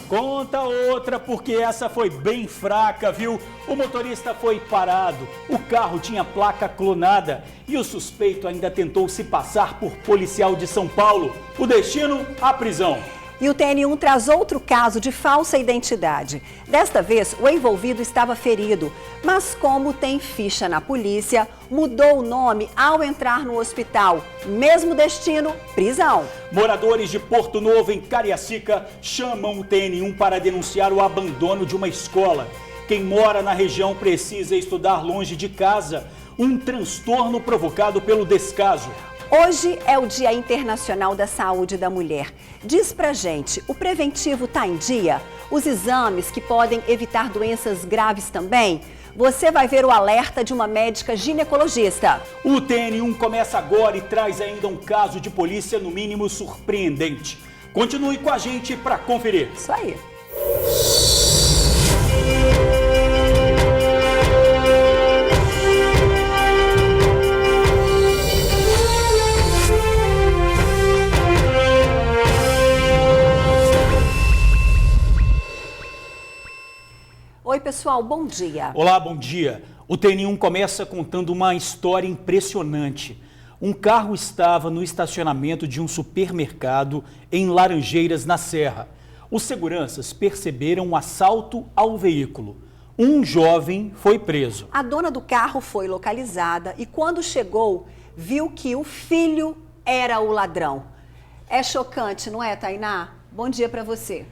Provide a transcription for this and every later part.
Conta outra, porque essa foi bem fraca, viu? O motorista foi parado, o carro tinha placa clonada e o suspeito ainda tentou se passar por policial de São Paulo. O destino, a prisão. E o TN1 traz outro caso de falsa identidade. Desta vez, o envolvido estava ferido, mas como tem ficha na polícia, mudou o nome ao entrar no hospital. Mesmo destino, prisão. Moradores de Porto Novo, em Cariacica, chamam o TN1 para denunciar o abandono de uma escola. Quem mora na região precisa estudar longe de casa. Um transtorno provocado pelo descaso. Hoje é o Dia Internacional da Saúde da Mulher. Diz pra gente, o preventivo tá em dia? Os exames que podem evitar doenças graves também? Você vai ver o alerta de uma médica ginecologista. O TN1 começa agora e traz ainda um caso de polícia no mínimo surpreendente. Continue com a gente para conferir. Isso aí. Oi, pessoal, bom dia. Olá, bom dia. O TN1 começa contando uma história impressionante. Um carro estava no estacionamento de um supermercado em Laranjeiras, na Serra. Os seguranças perceberam um assalto ao veículo. Um jovem foi preso. A dona do carro foi localizada e quando chegou, viu que o filho era o ladrão. É chocante, não é, Tainá? Bom dia para você.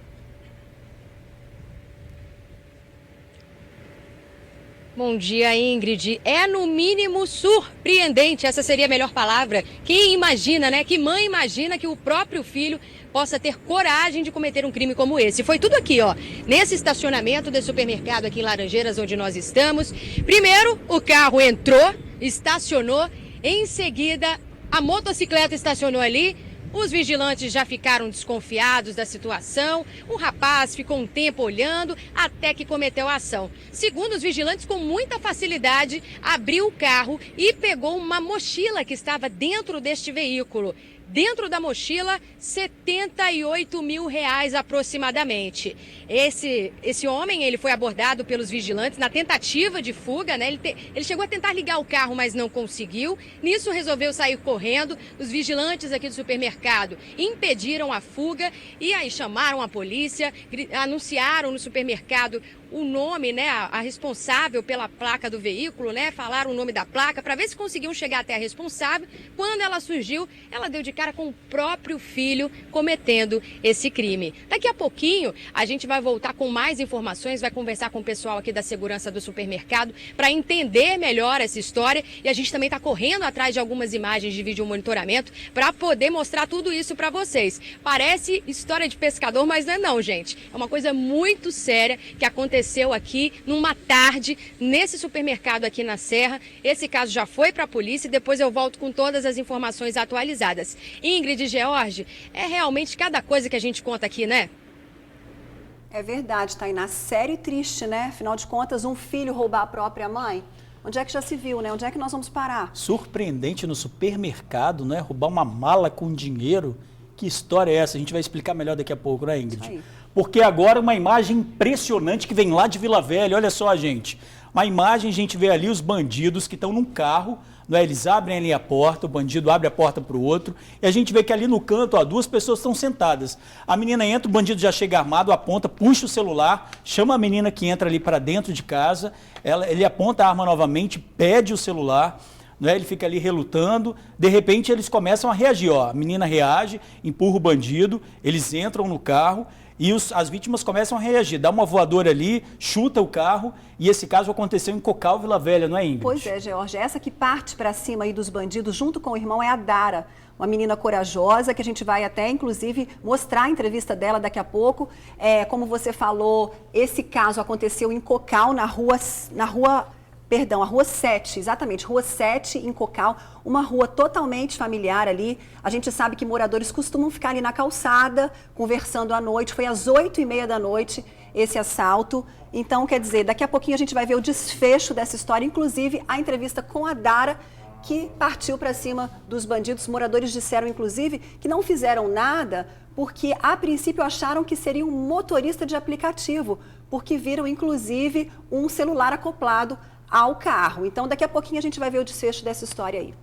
Bom dia, Ingrid. É no mínimo surpreendente, essa seria a melhor palavra. Quem imagina, né? Que mãe imagina que o próprio filho possa ter coragem de cometer um crime como esse? Foi tudo aqui, ó, nesse estacionamento desse supermercado aqui em Laranjeiras, onde nós estamos. Primeiro, o carro entrou, estacionou, em seguida a motocicleta estacionou ali. Os vigilantes já ficaram desconfiados da situação. O rapaz ficou um tempo olhando até que cometeu a ação. Segundo os vigilantes, com muita facilidade, abriu o carro e pegou uma mochila que estava dentro deste veículo. Dentro da mochila, R$78 mil aproximadamente. Esse homem, ele foi abordado pelos vigilantes na tentativa de fuga, né? Ele chegou a tentar ligar o carro, mas não conseguiu. Nisso, resolveu sair correndo. Os vigilantes aqui do supermercado impediram a fuga e aí chamaram a polícia, anunciaram no supermercado o nome, né, a responsável pela placa do veículo, né, falaram o nome da placa para ver se conseguiam chegar até a responsável. Quando ela surgiu, ela deu de cara com o próprio filho cometendo esse crime. Daqui a pouquinho a gente vai voltar com mais informações, vai conversar com o pessoal aqui da segurança do supermercado para entender melhor essa história e a gente também está correndo atrás de algumas imagens de vídeo monitoramento para poder mostrar tudo isso para vocês. Parece história de pescador, mas não é não, gente. É uma coisa muito séria que aconteceu aqui numa tarde nesse supermercado aqui na Serra. Esse caso já foi para a polícia e depois eu volto com todas as informações atualizadas. Ingrid e George, é realmente cada coisa que a gente conta aqui, né? É verdade, Tainá. Sério e triste, né? Afinal de contas, um filho roubar a própria mãe. Onde é que já se viu, né? Onde é que nós vamos parar? Surpreendente no supermercado, né? Roubar uma mala com dinheiro. Que história é essa? A gente vai explicar melhor daqui a pouco, né, Ingrid? Porque agora uma imagem impressionante que vem lá de Vila Velha. Olha só, gente. Uma imagem, a gente vê ali os bandidos que estão num carro, né? Eles abrem ali a porta, o bandido abre a porta para o outro, e a gente vê que ali no canto, ó, duas pessoas estão sentadas. A menina entra, o bandido já chega armado, aponta, puxa o celular, chama a menina que entra ali para dentro de casa, ele aponta a arma novamente, pede o celular, né? Ele fica ali relutando, de repente eles começam a reagir, ó, a menina reage, empurra o bandido, eles entram no carro, e as vítimas começam a reagir, dá uma voadora ali, chuta o carro, e esse caso aconteceu em Cocal, Vila Velha, não é, Ingrid? Pois é, George, essa que parte para cima aí dos bandidos, junto com o irmão, é a Dara, uma menina corajosa, que a gente vai até, inclusive, mostrar a entrevista dela daqui a pouco. Como você falou, esse caso aconteceu em Cocal, a Rua 7, exatamente, Rua 7 em Cocal, uma rua totalmente familiar ali. A gente sabe que moradores costumam ficar ali na calçada, conversando à noite. Foi às 8h30 da noite esse assalto. Então, quer dizer, daqui a pouquinho a gente vai ver o desfecho dessa história, inclusive a entrevista com a Dara, que partiu para cima dos bandidos. Os moradores disseram, inclusive, que não fizeram nada porque a princípio acharam que seria um motorista de aplicativo, porque viram inclusive um celular acoplado ao carro. Então daqui a pouquinho a gente vai ver o desfecho dessa história aí.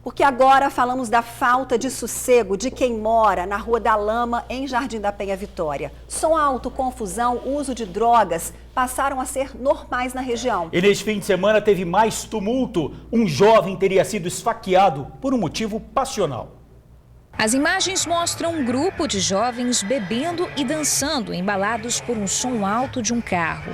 Porque agora falamos da falta de sossego de quem mora na Rua da Lama, em Jardim da Penha, Vitória. Som alto, confusão, uso de drogas passaram a ser normais na região. E neste fim de semana teve mais tumulto. Um jovem teria sido esfaqueado por um motivo passional. As imagens mostram um grupo de jovens bebendo e dançando, embalados por um som alto de um carro.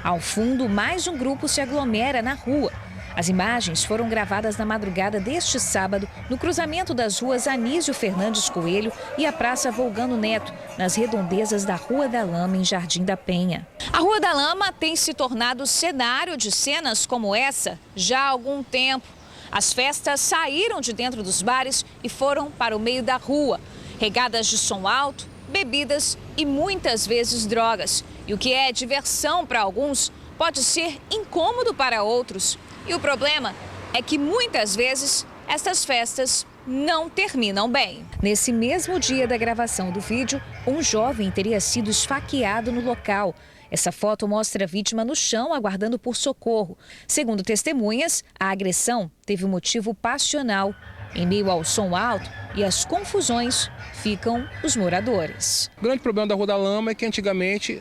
Ao fundo, mais um grupo se aglomera na rua. As imagens foram gravadas na madrugada deste sábado, no cruzamento das ruas Anísio Fernandes Coelho e a Praça Volgano Neto, nas redondezas da Rua da Lama, em Jardim da Penha. A Rua da Lama tem se tornado cenário de cenas como essa já há algum tempo. As festas saíram de dentro dos bares e foram para o meio da rua, regadas de som alto, bebidas e muitas vezes drogas. E o que é diversão para alguns pode ser incômodo para outros. E o problema é que muitas vezes essas festas não terminam bem. Nesse mesmo dia da gravação do vídeo, um jovem teria sido esfaqueado no local. Essa foto mostra a vítima no chão aguardando por socorro. Segundo testemunhas, a agressão teve um motivo passional. Em meio ao som alto e às confusões, ficam os moradores. O grande problema da Rua da Lama é que antigamente,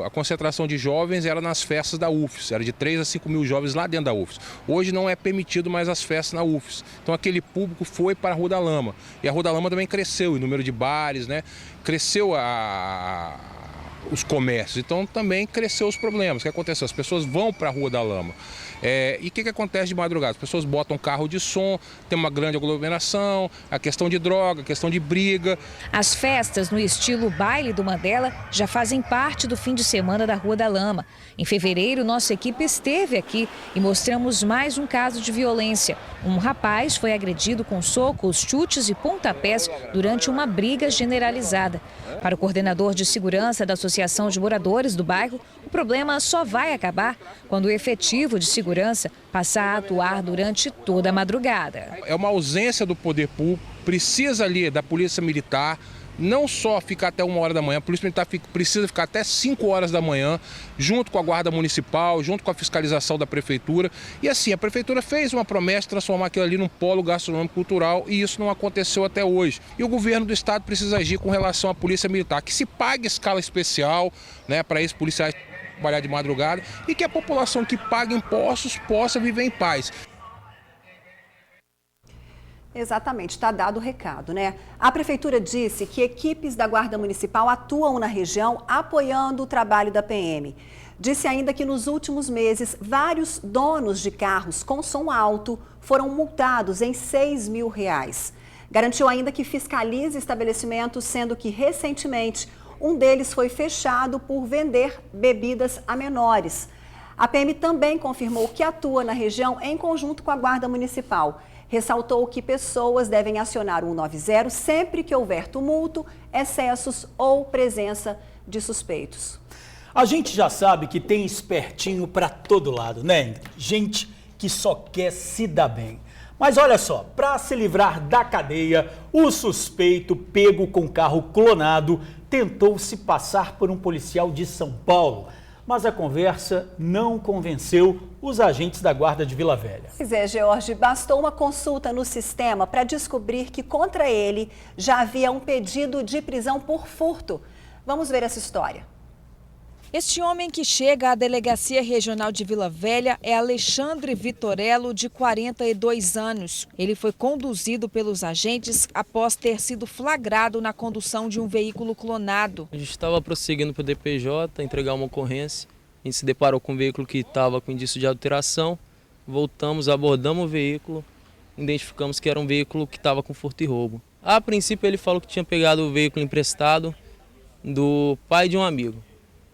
a concentração de jovens era nas festas da UFES, era de 3 a 5 mil jovens lá dentro da UFES. Hoje não é permitido mais as festas na UFES. Então aquele público foi para a Rua da Lama. E a Rua da Lama também cresceu, o número de bares, cresceu os comércios, então também cresceu os problemas. O que aconteceu? As pessoas vão para a Rua da Lama. E o que acontece de madrugada? As pessoas botam carro de som, tem uma grande aglomeração, a questão de droga, a questão de briga. As festas no estilo baile do Mandela já fazem parte do fim de semana da Rua da Lama. Em fevereiro, nossa equipe esteve aqui e mostramos mais um caso de violência. Um rapaz foi agredido com socos, chutes e pontapés durante uma briga generalizada. Para o coordenador de segurança da Associação de Moradores do bairro, o problema só vai acabar quando o efetivo de segurança passar a atuar durante toda a madrugada. É uma ausência do poder público, precisa ali da polícia militar, não só ficar até 1 hora da manhã, a polícia militar precisa ficar até 5 horas da manhã, junto com a guarda municipal, junto com a fiscalização da prefeitura. E assim, a prefeitura fez uma promessa de transformar aquilo ali num polo gastronômico cultural e isso não aconteceu até hoje. E o governo do estado precisa agir com relação à polícia militar, que se pague escala especial, para esses policiais trabalhar de madrugada e que a população que paga impostos possa viver em paz. Exatamente, está dado o recado, né? A Prefeitura disse que equipes da Guarda Municipal atuam na região apoiando o trabalho da PM. Disse ainda que nos últimos meses, vários donos de carros com som alto foram multados em R$6 mil. Garantiu ainda que fiscaliza estabelecimentos, sendo que recentemente um deles foi fechado por vender bebidas a menores. A PM também confirmou que atua na região em conjunto com a Guarda Municipal. Ressaltou que pessoas devem acionar o 190 sempre que houver tumulto, excessos ou presença de suspeitos. A gente já sabe que tem espertinho para todo lado, né? Gente que só quer se dar bem. Mas olha só, para se livrar da cadeia, o suspeito pego com carro clonado tentou se passar por um policial de São Paulo. Mas a conversa não convenceu os agentes da Guarda de Vila Velha. Pois é, George, bastou uma consulta no sistema para descobrir que contra ele já havia um pedido de prisão por furto. Vamos ver essa história. Este homem que chega à Delegacia Regional de Vila Velha é Alexandre Vitorello, de 42 anos. Ele foi conduzido pelos agentes após ter sido flagrado na condução de um veículo clonado. A gente estava prosseguindo para o DPJ, entregar uma ocorrência. A gente se deparou com um veículo que estava com indício de adulteração. Voltamos, abordamos o veículo, identificamos que era um veículo que estava com furto e roubo. A princípio ele falou que tinha pegado o veículo emprestado do pai de um amigo.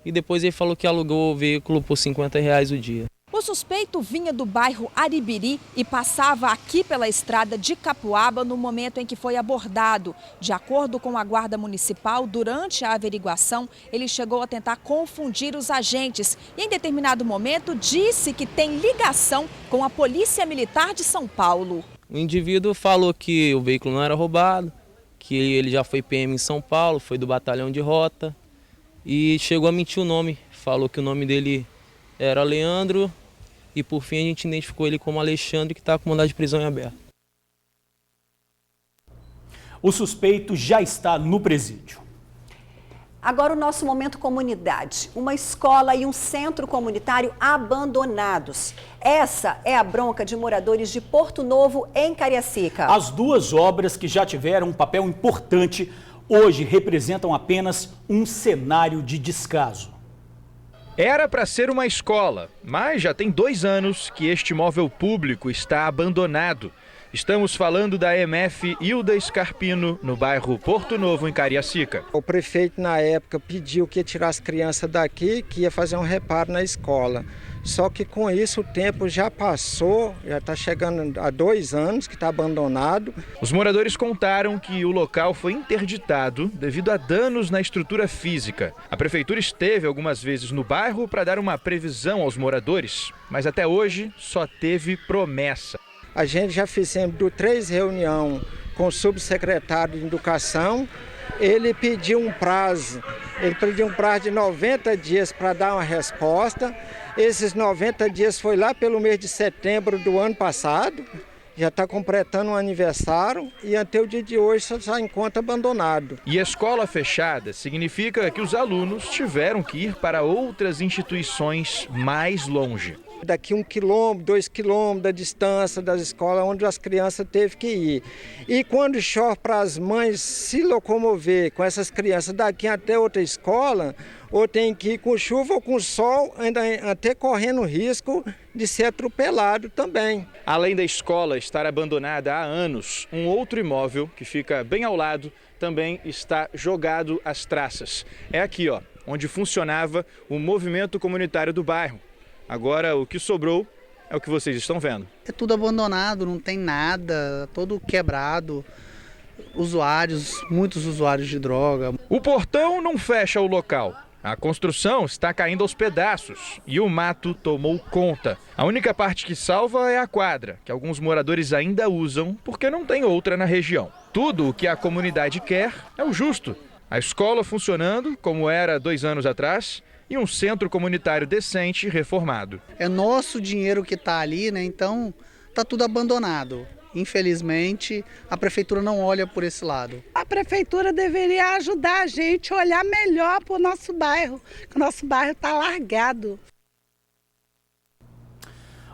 E depois ele falou que alugou o veículo por R$50 o dia. O O suspeito vinha do bairro Aribiri e passava aqui pela estrada de Capuaba no momento em que foi abordado. De acordo com a Guarda Municipal, durante a averiguação, ele chegou a tentar confundir os agentes e, em determinado momento, disse que tem ligação com a Polícia Militar de São Paulo. O indivíduo falou que o veículo não era roubado, que ele já foi PM em São Paulo, foi do batalhão de rota e chegou a mentir o nome. Falou que o nome dele era Leandro e por fim a gente identificou ele como Alexandre, que está com mandado de prisão em aberto. O suspeito já está no presídio. Agora o nosso momento comunidade. Uma escola e um centro comunitário abandonados. Essa é a bronca de moradores de Porto Novo, em Cariacica. As duas obras que já tiveram um papel importante, hoje representam apenas um cenário de descaso. Era para ser uma escola, mas já tem 2 anos que este imóvel público está abandonado. Estamos falando da EMF Hilda Scarpino, no bairro Porto Novo, em Cariacica. O prefeito, na época, pediu que ia tirar as crianças daqui, que ia fazer um reparo na escola. Só que com isso o tempo já passou, já está chegando a 2 anos que está abandonado. Os moradores contaram que o local foi interditado devido a danos na estrutura física. A prefeitura esteve algumas vezes no bairro para dar uma previsão aos moradores, mas até hoje só teve promessa. A gente já fizemos 3 reuniões com o subsecretário de Educação. Ele pediu um prazo de 90 dias para dar uma resposta. Esses 90 dias foi lá pelo mês de setembro do ano passado. Já está completando um aniversário e até o dia de hoje só está em conta abandonado. E a escola fechada significa que os alunos tiveram que ir para outras instituições mais longe. Daqui 1 quilômetro, 2 quilômetros da distância das escolas onde as crianças teve que ir. E quando chove para as mães se locomover com essas crianças daqui até outra escola, ou tem que ir com chuva ou com sol, ainda até correndo risco de ser atropelado também. Além da escola estar abandonada há anos, um outro imóvel que fica bem ao lado também está jogado às traças. É aqui, ó, onde funcionava o movimento comunitário do bairro. Agora, o que sobrou é o que vocês estão vendo. É tudo abandonado, não tem nada, todo quebrado. Muitos usuários de droga. O portão não fecha o local. A construção está caindo aos pedaços e o mato tomou conta. A única parte que salva é a quadra, que alguns moradores ainda usam porque não tem outra na região. Tudo o que a comunidade quer é o justo. A escola funcionando como era 2 anos atrás e um centro comunitário decente e reformado. É nosso dinheiro que está ali, né? Então está tudo abandonado. Infelizmente, a prefeitura não olha por esse lado. A prefeitura deveria ajudar a gente a olhar melhor para o nosso bairro, que o nosso bairro está largado.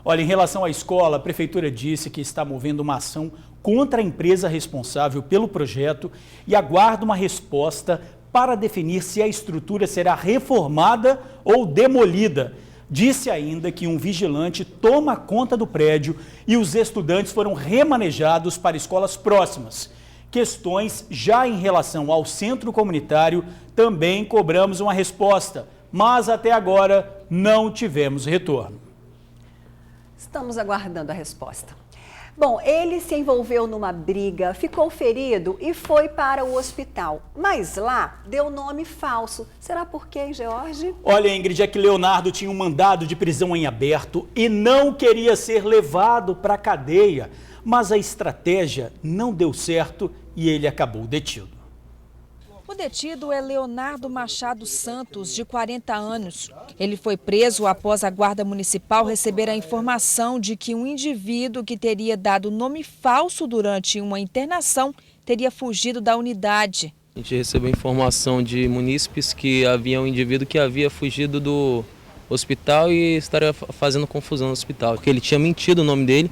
Olha, em relação à escola, a prefeitura disse que está movendo uma ação contra a empresa responsável pelo projeto e aguarda uma resposta para definir se a estrutura será reformada ou demolida. Disse ainda que um vigilante toma conta do prédio e os estudantes foram remanejados para escolas próximas. Questões já em relação ao centro comunitário também cobramos uma resposta, mas até agora não tivemos retorno. Estamos aguardando a resposta. Bom, ele se envolveu numa briga, ficou ferido e foi para o hospital. Mas lá deu nome falso. Será por quê, George? Olha, Ingrid, é que Leonardo tinha um mandado de prisão em aberto e não queria ser levado para a cadeia. Mas a estratégia não deu certo e ele acabou detido. O detido é Leonardo Machado Santos, de 40 anos. Ele foi preso após a Guarda Municipal receber a informação de que um indivíduo que teria dado nome falso durante uma internação teria fugido da unidade. A gente recebeu informação de munícipes que havia um indivíduo que havia fugido do hospital e estaria fazendo confusão no hospital. Porque ele tinha mentido o nome dele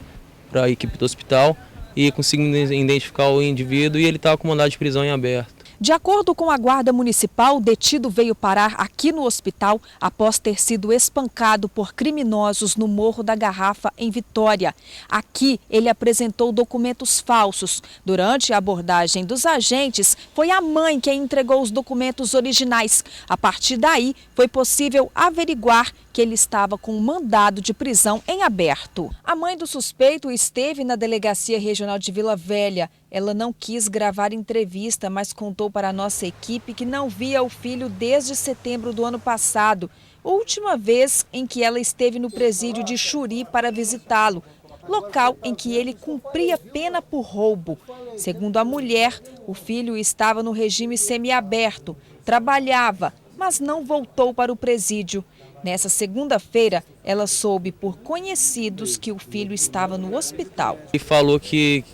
para a equipe do hospital e conseguimos identificar o indivíduo e ele estava com mandado de prisão em aberto. De acordo com a Guarda Municipal, o detido veio parar aqui no hospital após ter sido espancado por criminosos no Morro da Garrafa, em Vitória. Aqui, ele apresentou documentos falsos. Durante a abordagem dos agentes, foi a mãe quem entregou os documentos originais. A partir daí, foi possível averiguar que ele estava com um mandado de prisão em aberto. A mãe do suspeito esteve na Delegacia Regional de Vila Velha. Ela não quis gravar entrevista, mas contou para a nossa equipe que não via o filho desde setembro do ano passado, última vez em que ela esteve no presídio de Xuri para visitá-lo, local em que ele cumpria pena por roubo. Segundo a mulher, o filho estava no regime semiaberto, trabalhava, mas não voltou para o presídio. Nessa segunda-feira, ela soube por conhecidos que o filho estava no hospital. Ele falou que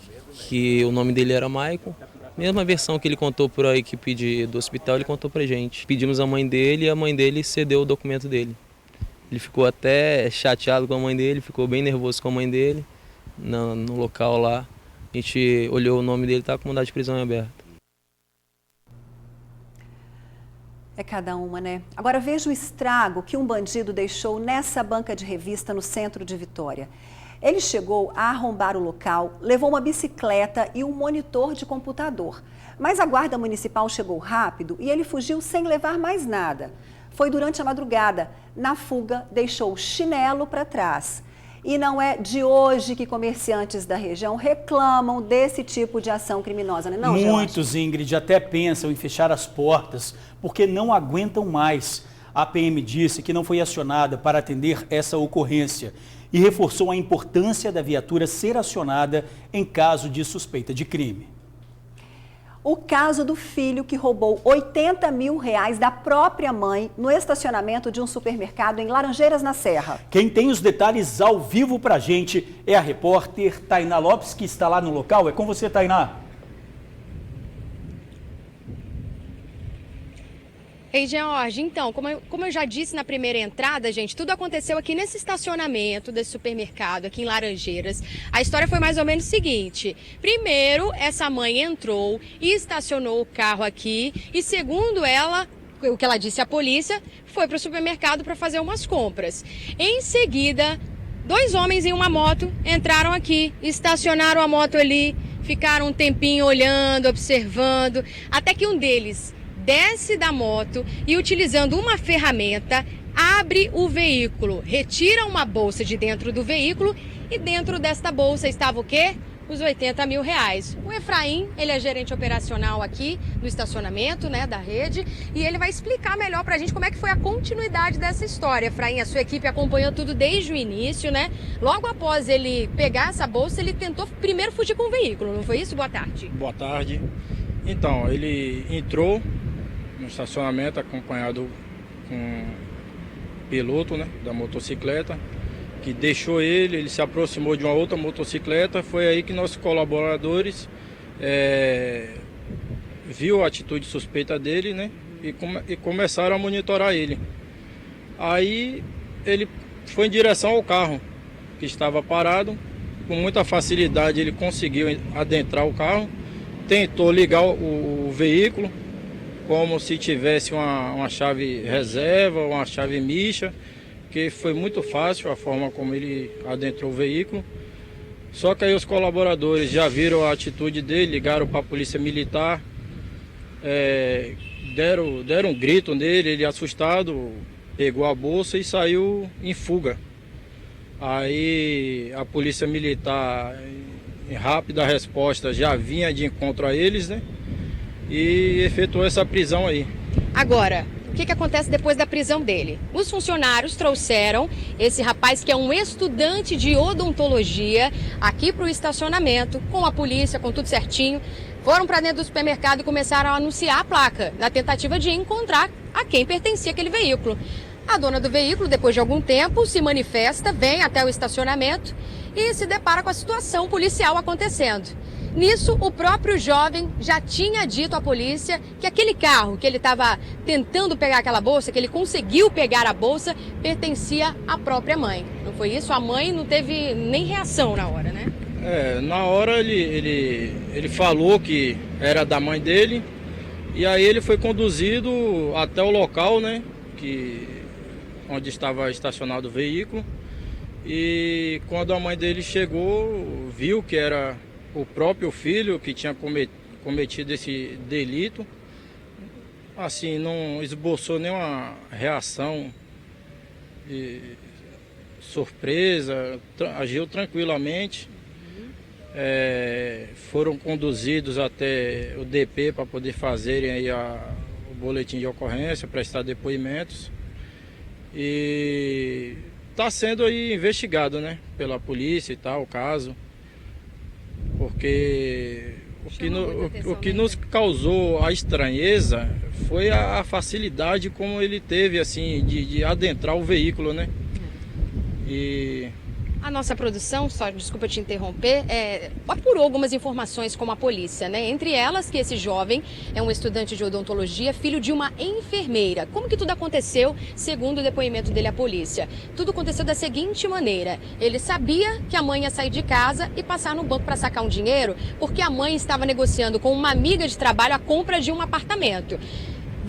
o nome dele era Maicon. Mesma versão que ele contou por a equipe do hospital, ele contou pra gente. Pedimos a mãe dele e a mãe dele cedeu o documento dele. Ele ficou até chateado com a mãe dele, ficou bem nervoso com a mãe dele no local lá. A gente olhou o nome dele, tá com mandado de prisão em aberto. É cada uma, né? Agora veja o estrago que um bandido deixou nessa banca de revista no centro de Vitória. Ele chegou a arrombar o local, levou uma bicicleta e um monitor de computador. Mas a guarda municipal chegou rápido e ele fugiu sem levar mais nada. Foi durante a madrugada. Na fuga, deixou o chinelo para trás. E não é de hoje que comerciantes da região reclamam desse tipo de ação criminosa, né? Não, muitos, Ingrid, até pensam em fechar as portas porque não aguentam mais. A PM disse que não foi acionada para atender essa ocorrência e reforçou a importância da viatura ser acionada em caso de suspeita de crime. O caso do filho que roubou R$80 mil da própria mãe no estacionamento de um supermercado em Laranjeiras, na Serra. Quem tem os detalhes ao vivo pra gente é a repórter Tainá Lopes, que está lá no local. É com você, Tainá. Ei, George, então, como eu já disse na primeira entrada, gente, tudo aconteceu aqui nesse estacionamento desse supermercado, aqui em Laranjeiras. A história foi mais ou menos o seguinte: primeiro, essa mãe entrou e estacionou o carro aqui e, segundo ela, o que ela disse à polícia, foi para o supermercado para fazer umas compras. Em seguida, 2 homens em uma moto entraram aqui, estacionaram a moto ali, ficaram um tempinho olhando, observando, até que um deles desce da moto e, utilizando uma ferramenta, abre o veículo, retira uma bolsa de dentro do veículo e dentro desta bolsa estava o quê? Os R$80 mil. O Efraim, ele é gerente operacional aqui no estacionamento, né, da rede, e ele vai explicar melhor pra gente como é que foi a continuidade dessa história. Efraim, a sua equipe acompanhou tudo desde o início, né? Logo após ele pegar essa bolsa, ele tentou primeiro fugir com o veículo, não foi isso? Boa tarde. Boa tarde. Então, ele entrou no estacionamento acompanhado com o piloto, né, da motocicleta, que deixou ele se aproximou de uma outra motocicleta. Foi aí que nossos colaboradores viu a atitude suspeita dele, né, e começaram a monitorar ele. Aí ele foi em direção ao carro que estava parado. Com muita facilidade ele conseguiu adentrar o carro, tentou ligar o veículo como se tivesse uma chave reserva, uma chave micha, que foi muito fácil a forma como ele adentrou o veículo. Só que aí os colaboradores já viram a atitude dele, ligaram para a polícia militar, deram um grito nele, ele assustado, pegou a bolsa e saiu em fuga. Aí a polícia militar, em rápida resposta, já vinha de encontro a eles, né? E efetuou essa prisão aí. Agora, o que acontece depois da prisão dele? Os funcionários trouxeram esse rapaz, que é um estudante de odontologia, aqui para o estacionamento, com a polícia, com tudo certinho. Foram para dentro do supermercado e começaram a anunciar a placa, na tentativa de encontrar a quem pertencia aquele veículo. A dona do veículo, depois de algum tempo, se manifesta, vem até o estacionamento e se depara com a situação policial acontecendo. Nisso, o próprio jovem já tinha dito à polícia que aquele carro que ele estava tentando pegar aquela bolsa, que ele conseguiu pegar a bolsa, pertencia à própria mãe. Não foi isso? A mãe não teve nem reação na hora, né? Na hora ele falou que era da mãe dele E aí ele foi conduzido até o local, né, onde estava estacionado o veículo. E quando a mãe dele chegou, viu que era o próprio filho que tinha cometido esse delito. Assim, não esboçou nenhuma reação de surpresa, agiu tranquilamente. Foram conduzidos até o DP para poder fazerem aí o boletim de ocorrência, prestar depoimentos. E está sendo aí investigado, né, pela polícia e tal, o caso. Porque o que nos causou a estranheza foi a facilidade como ele teve, assim, de adentrar o veículo, né? E a nossa produção, só desculpa te interromper, apurou algumas informações com a polícia, né? Entre elas que esse jovem é um estudante de odontologia, filho de uma enfermeira. Como que tudo aconteceu, segundo o depoimento dele à polícia? Tudo aconteceu da seguinte maneira: ele sabia que a mãe ia sair de casa e passar no banco para sacar um dinheiro, porque a mãe estava negociando com uma amiga de trabalho a compra de um apartamento.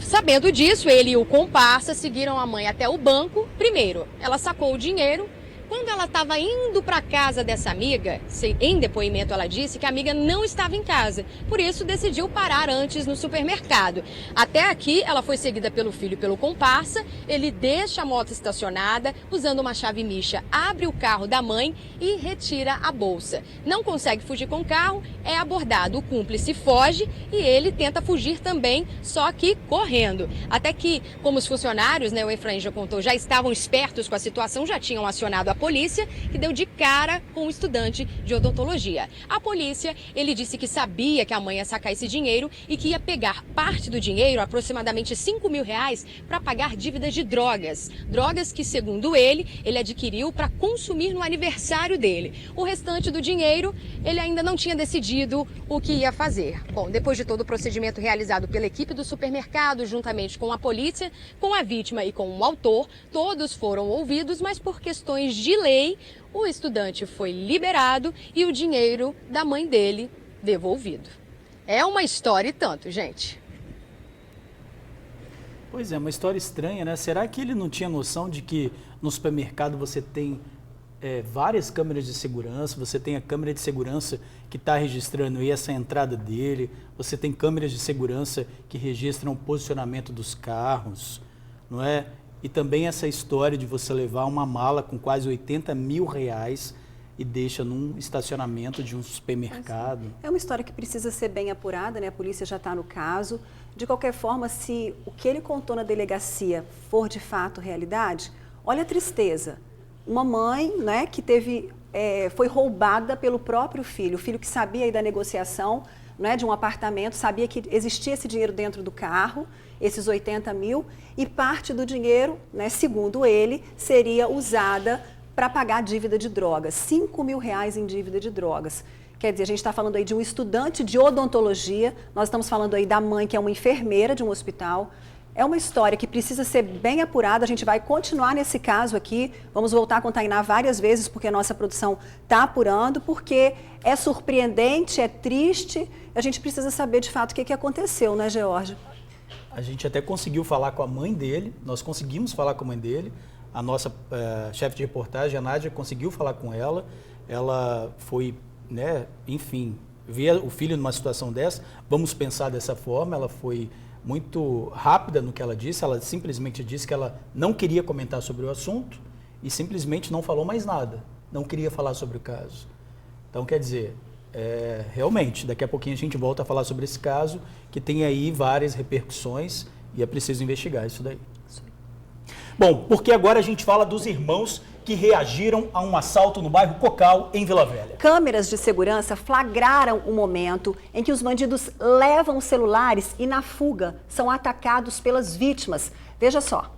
Sabendo disso, ele e o comparsa seguiram a mãe até o banco. Primeiro, ela sacou o dinheiro. Quando ela estava indo para a casa dessa amiga, em depoimento ela disse que a amiga não estava em casa. Por isso, decidiu parar antes no supermercado. Até aqui, ela foi seguida pelo filho e pelo comparsa. Ele deixa a moto estacionada, usando uma chave micha, abre o carro da mãe e retira a bolsa. Não consegue fugir com o carro, é abordado. O cúmplice foge e ele tenta fugir também, só que correndo. Até que, como os funcionários, né, o Efraim já contou, já estavam espertos com a situação, já tinham acionado a polícia, que deu de cara com um estudante de odontologia. A polícia, ele disse que sabia que a mãe ia sacar esse dinheiro e que ia pegar parte do dinheiro, aproximadamente R$5.000, para pagar dívidas de drogas. Drogas que, segundo ele adquiriu para consumir no aniversário dele. O restante do dinheiro, ele ainda não tinha decidido o que ia fazer. Bom, depois de todo o procedimento realizado pela equipe do supermercado, juntamente com a polícia, com a vítima e com o autor, todos foram ouvidos, mas por questões de lei, o estudante foi liberado e o dinheiro da mãe dele devolvido. É uma história e tanto, gente. Pois é, uma história estranha, né? Será que ele não tinha noção de que no supermercado você tem várias câmeras de segurança, você tem a câmera de segurança que está registrando aí essa entrada dele, você tem câmeras de segurança que registram o posicionamento dos carros, não é? E também essa história de você levar uma mala com quase R$80.000 e deixa num estacionamento de um supermercado. É uma história que precisa ser bem apurada, né? A polícia já está no caso. De qualquer forma, se o que ele contou na delegacia for de fato realidade, olha a tristeza. Uma mãe, né, que foi roubada pelo próprio filho, o filho que sabia aí da negociação, né, de um apartamento, sabia que existia esse dinheiro dentro do carro, esses 80 mil, e parte do dinheiro, né, segundo ele, seria usada para pagar a dívida de drogas, R$5.000 em dívida de drogas. Quer dizer, a gente está falando aí de um estudante de odontologia, nós estamos falando aí da mãe que é uma enfermeira de um hospital. É uma história que precisa ser bem apurada, a gente vai continuar nesse caso aqui, vamos voltar com a Tainá várias vezes, porque a nossa produção está apurando, porque é surpreendente, é triste, a gente precisa saber de fato o que aconteceu, né, George? A gente até conseguiu falar com a mãe dele, nós conseguimos falar com a mãe dele, a nossa chefe de reportagem, a Nádia, conseguiu falar com ela, ela foi, né, enfim, ver o filho numa situação dessa, vamos pensar dessa forma, ela foi muito rápida no que ela simplesmente disse que ela não queria comentar sobre o assunto e simplesmente não falou mais nada, não queria falar sobre o caso. Então, quer dizer, realmente, daqui a pouquinho a gente volta a falar sobre esse caso, que tem aí várias repercussões e é preciso investigar isso daí. Bom, porque agora a gente fala dos irmãos que reagiram a um assalto no bairro Cocal, em Vila Velha. Câmeras de segurança flagraram o momento em que os bandidos levam os celulares e, na fuga, são atacados pelas vítimas. Veja só.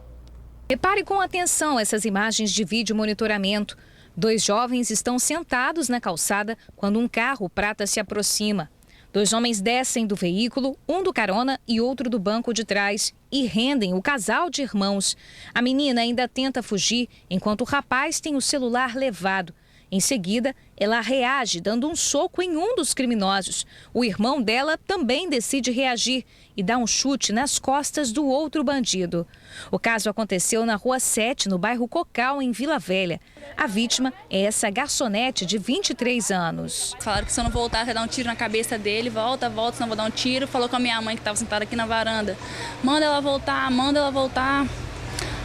Repare com atenção essas imagens de vídeo monitoramento. 2 jovens estão sentados na calçada quando um carro prata se aproxima. 2 homens descem do veículo, um do carona e outro do banco de trás, e rendem o casal de irmãos. A menina ainda tenta fugir, enquanto o rapaz tem o celular levado. Em seguida, ela reage dando um soco em um dos criminosos. O irmão dela também decide reagir e dá um chute nas costas do outro bandido. O caso aconteceu na Rua 7, no bairro Cocal, em Vila Velha. A vítima é essa garçonete de 23 anos. Falaram que se eu não voltar, ia dar um tiro na cabeça dele. Volta, senão vou dar um tiro. Falou com a minha mãe, que estava sentada aqui na varanda. Manda ela voltar, manda ela voltar.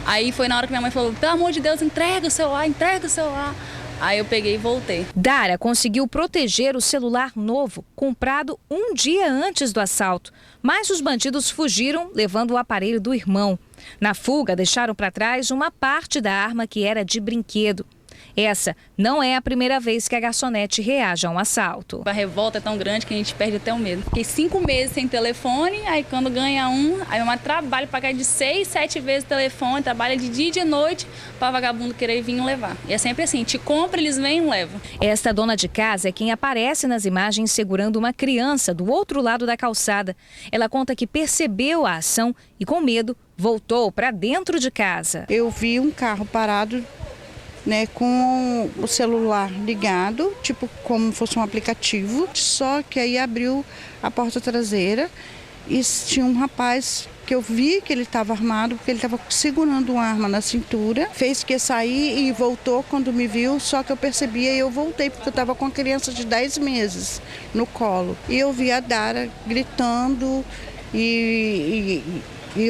Aí foi na hora que minha mãe falou, pelo amor de Deus, entrega o celular, entrega o celular. Aí eu peguei e voltei. Dara conseguiu proteger o celular novo, comprado um dia antes do assalto. Mas os bandidos fugiram, levando o aparelho do irmão. Na fuga, deixaram para trás uma parte da arma que era de brinquedo. Essa não é a primeira vez que a garçonete reage a um assalto. A revolta é tão grande que a gente perde até o medo. Fiquei 5 meses sem telefone, aí quando ganha um, aí meu trabalho pagar de 6, 7 vezes o telefone, trabalha de dia e de noite para vagabundo querer vir levar. E é sempre assim, te compra, eles vêm e levam. Esta dona de casa é quem aparece nas imagens segurando uma criança do outro lado da calçada. Ela conta que percebeu a ação e, com medo, voltou para dentro de casa. Eu vi um carro parado, né, com o celular ligado, tipo como fosse um aplicativo, só que aí abriu a porta traseira e tinha um rapaz que eu vi que ele estava armado, porque ele estava segurando uma arma na cintura, fez que ia sair e voltou quando me viu, só que eu percebi e eu voltei, porque eu estava com a criança de 10 meses no colo. E eu vi a Dara gritando e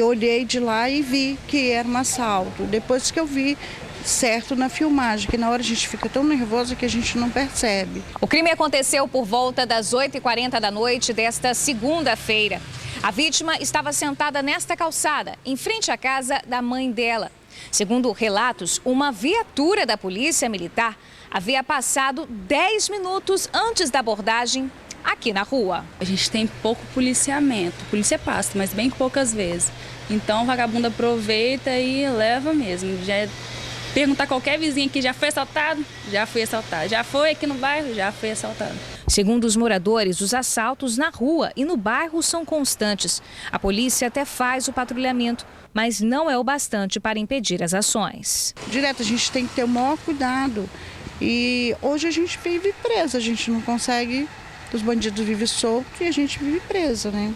olhei de lá e vi que era um assalto. Depois que eu vi certo na filmagem, que na hora a gente fica tão nervosa que a gente não percebe. O crime aconteceu por volta das 8h40 da noite desta segunda-feira. A vítima estava sentada nesta calçada, em frente à casa da mãe dela. Segundo relatos, uma viatura da Polícia Militar havia passado 10 minutos antes da abordagem aqui na rua. A gente tem pouco policiamento, polícia passa, mas bem poucas vezes. Então o vagabundo aproveita e leva mesmo. Perguntar a qualquer vizinho que já foi assaltado, já fui assaltado. Já foi aqui no bairro, já foi assaltado. Segundo os moradores, os assaltos na rua e no bairro são constantes. A polícia até faz o patrulhamento, mas não é o bastante para impedir as ações. Direto, a gente tem que ter o maior cuidado. E hoje a gente vive presa, a gente não consegue, os bandidos vivem soltos e a gente vive presa, né?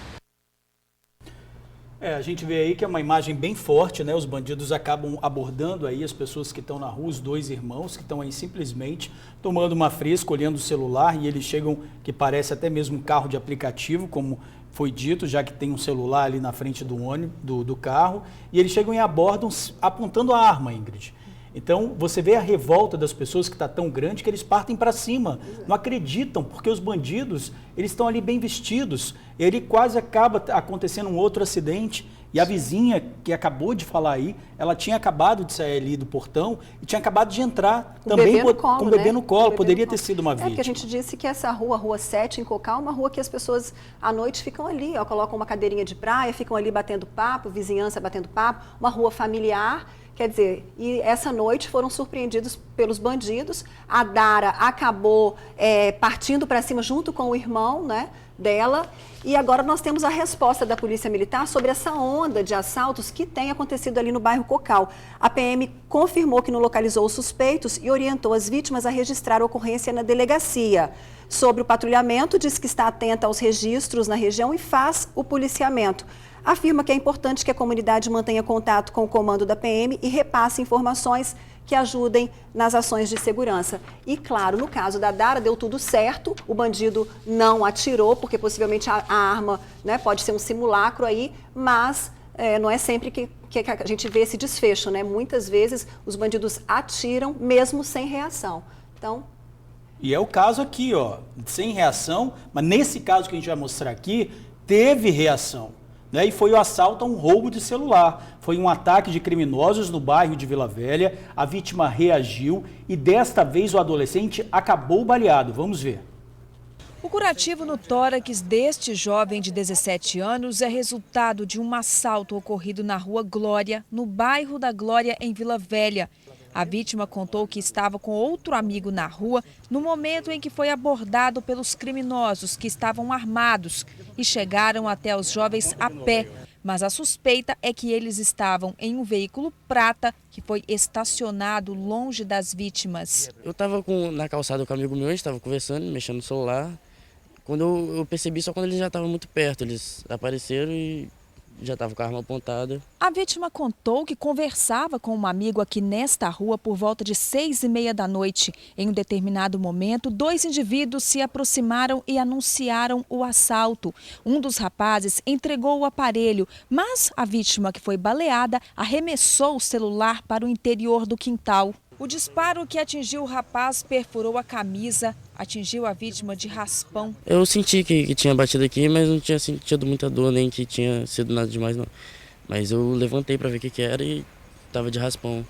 A gente vê aí que é uma imagem bem forte, né? Os bandidos acabam abordando aí as pessoas que estão na rua, os dois irmãos que estão aí simplesmente tomando uma fresca, olhando o celular, e eles chegam, que parece até mesmo um carro de aplicativo, como foi dito, já que tem um celular ali na frente do ônibus, do carro, e eles chegam e abordam apontando a arma, Ingrid. Então, você vê a revolta das pessoas que está tão grande que eles partem para cima, não acreditam, porque os bandidos, eles estão ali bem vestidos, ele quase acaba acontecendo um outro acidente, e a vizinha que acabou de falar aí, ela tinha acabado de sair ali do portão e tinha acabado de entrar também com o bebê no colo, poderia ter sido uma vítima. Porque a gente disse que essa rua, Rua 7, em Cocal, é uma rua que as pessoas à noite ficam ali, ó, colocam uma cadeirinha de praia, ficam ali batendo papo, vizinhança batendo papo, uma rua familiar. Quer dizer, e essa noite foram surpreendidos pelos bandidos. A Dara acabou partindo para cima junto com o irmão, né, dela. E agora nós temos a resposta da Polícia Militar sobre essa onda de assaltos que tem acontecido ali no bairro Cocal. A PM confirmou que não localizou os suspeitos e orientou as vítimas a registrar a ocorrência na delegacia. Sobre o patrulhamento, diz que está atenta aos registros na região e faz o policiamento. Afirma que é importante que a comunidade mantenha contato com o comando da PM e repasse informações que ajudem nas ações de segurança. E, claro, no caso da Dara, deu tudo certo, o bandido não atirou, porque possivelmente a arma, né, pode ser um simulacro aí, mas não é sempre que a gente vê esse desfecho, né? Muitas vezes os bandidos atiram mesmo sem reação. Então... E é o caso aqui, ó, sem reação, mas nesse caso que a gente vai mostrar aqui, teve reação. Né, e foi o assalto a um roubo de celular. Foi um ataque de criminosos no bairro de Vila Velha, a vítima reagiu e desta vez o adolescente acabou baleado. Vamos ver. O curativo no tórax deste jovem de 17 anos é resultado de um assalto ocorrido na Rua Glória, no bairro da Glória, em Vila Velha. A vítima contou que estava com outro amigo na rua no momento em que foi abordado pelos criminosos que estavam armados e chegaram até os jovens a pé. mas a suspeita é que eles estavam em um veículo prata que foi estacionado longe das vítimas. Eu estava na calçada com um amigo meu, a gente estava conversando, mexendo no celular. Quando eu percebi, só quando eles já estavam muito perto, eles apareceram e já estava com a arma apontada. A vítima contou que conversava com um amigo aqui nesta rua por volta de 6h30 da noite. Em um determinado momento, 2 indivíduos se aproximaram e anunciaram o assalto. Um dos rapazes entregou o aparelho, mas a vítima, que foi baleada, arremessou o celular para o interior do quintal. O disparo que atingiu o rapaz perfurou a camisa, atingiu a vítima de raspão. Eu senti que tinha batido aqui, mas não tinha sentido muita dor, nem que tinha sido nada demais, não. Mas eu levantei para ver o que era e estava de raspão.